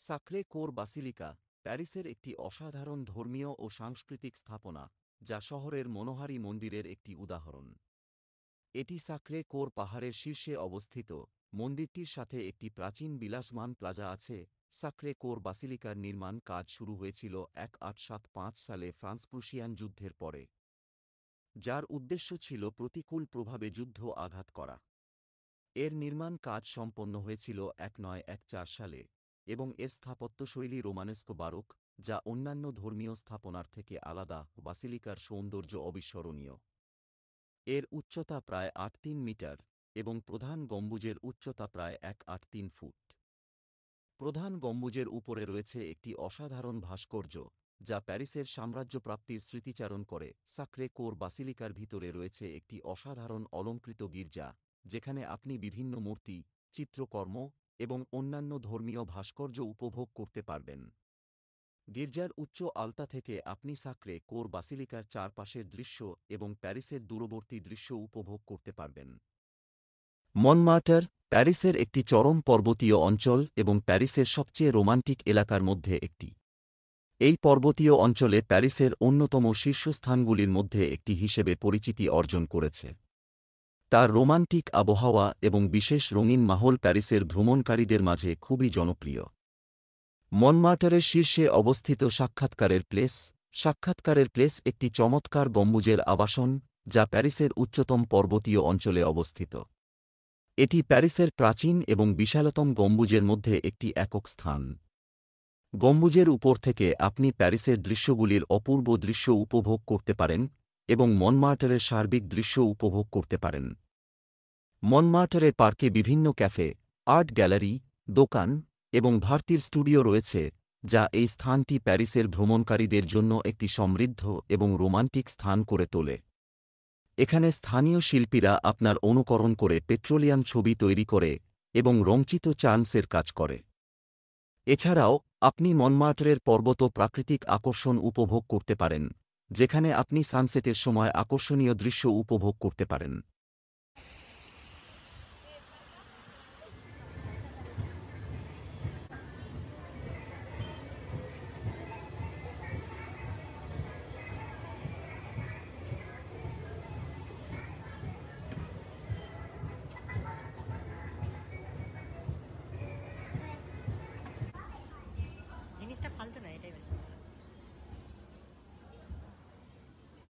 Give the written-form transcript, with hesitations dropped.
সাক্রে core basilica প্যারিসের একটি অসাধারণ ধর্মীয় ও সাংস্কৃতিক স্থাপনা, যা শহরের মনোহারী মন্দিরের একটি উদাহরণ। এটি সাক্রে কোর পাহাড়ের শীর্ষে অবস্থিত। মন্দিরটির সাথে একটি প্রাচীন বিলাসমান প্লাজা আছে। সাক্রে কোর বাসিলিকার নির্মাণ কাজ শুরু হয়েছিল 1875 সালে ফ্রান্স প্রুশিয়ান যুদ্ধের পরে, যার উদ্দেশ্য ছিল প্রতিকূল প্রভাবে যুদ্ধ আঘাত করা। এর নির্মাণ কাজ সম্পন্ন হয়েছিল 1914 সালে, এবং এর স্থাপত্যশৈলী রোমানেস্কো বারোক, যা অন্যান্য ধর্মীয় স্থাপনার থেকে আলাদা। বাসিলিকার সৌন্দর্য অবিস্মরণীয়। এর উচ্চতা প্রায় 8.3 মিটার, এবং প্রধান গম্বুজের উচ্চতা প্রায় 1.83 ফুট। প্রধান গম্বুজের উপরে রয়েছে একটি অসাধারণ ভাস্কর্য, যা প্যারিসের সাম্রাজ্যপ্রাপ্তির স্মৃতিচারণ করে। সাক্রে কোর বাসিলিকার ভিতরে রয়েছে একটি অসাধারণ অলঙ্কৃত গির্জা, যেখানে আপনি বিভিন্ন মূর্তি, চিত্রকর্ম এবং অন্যান্য ধর্মীয় ভাস্কর্য উপভোগ করতে পারবেন। গির্জার উচ্চ আলতা থেকে আপনি সাক্রে কোর বাসিলিকার চারপাশের দৃশ্য এবং প্যারিসের দূরবর্তী দৃশ্য উপভোগ করতে পারবেন। মনমার্টার প্যারিসের একটি চরম পর্বতীয় অঞ্চল এবং প্যারিসের সবচেয়ে রোমান্টিক এলাকার মধ্যে একটি। এই পর্বতীয় অঞ্চলে প্যারিসের অন্যতম শীর্ষস্থানগুলির মধ্যে একটি হিসেবে পরিচিতি অর্জন করেছে। তার রোমান্টিক আবহাওয়া এবং বিশেষ রঙিন মাহল প্যারিসের ভ্রমণকারীদের মাঝে খুবই জনপ্রিয়। মনমার্টারের শীর্ষে অবস্থিত সাক্ষাৎকারের প্লেস। সাক্ষাৎকারের প্লেস একটি চমৎকার গম্বুজের আবাসন, যা প্যারিসের উচ্চতম পর্বতীয় অঞ্চলে অবস্থিত। এটি প্যারিসের প্রাচীন এবং বিশালতম গম্বুজের মধ্যে একটি একক স্থান। গম্বুজের উপর থেকে আপনি প্যারিসের দৃশ্যগুলির অপূর্ব দৃশ্য উপভোগ করতে পারেন এবং মনমার্টারের সার্বিক দৃশ্য উপভোগ করতে পারেন। মনমার্টারের পার্কে বিভিন্ন ক্যাফে, আর্ট গ্যালারি, দোকান এবং ভারতীর স্টুডিও রয়েছে, যা এই স্থানটি প্যারিসের ভ্রমণকারীদের জন্য একটি সমৃদ্ধ এবং রোমান্টিক স্থান করে তোলে। এখানে স্থানীয় শিল্পীরা আপনার অনুকরণ করে পেট্রোলিয়াম ছবি তৈরি করে এবং রংচিত চার্মসের কাজ করে। এছাড়াও আপনি মনমার্টারের পর্বত প্রাকৃতিক আকর্ষণ উপভোগ করতে পারেন, যেখানে আপনি সানসেটের সময় আকর্ষণীয় দৃশ্য উপভোগ করতে পারেন।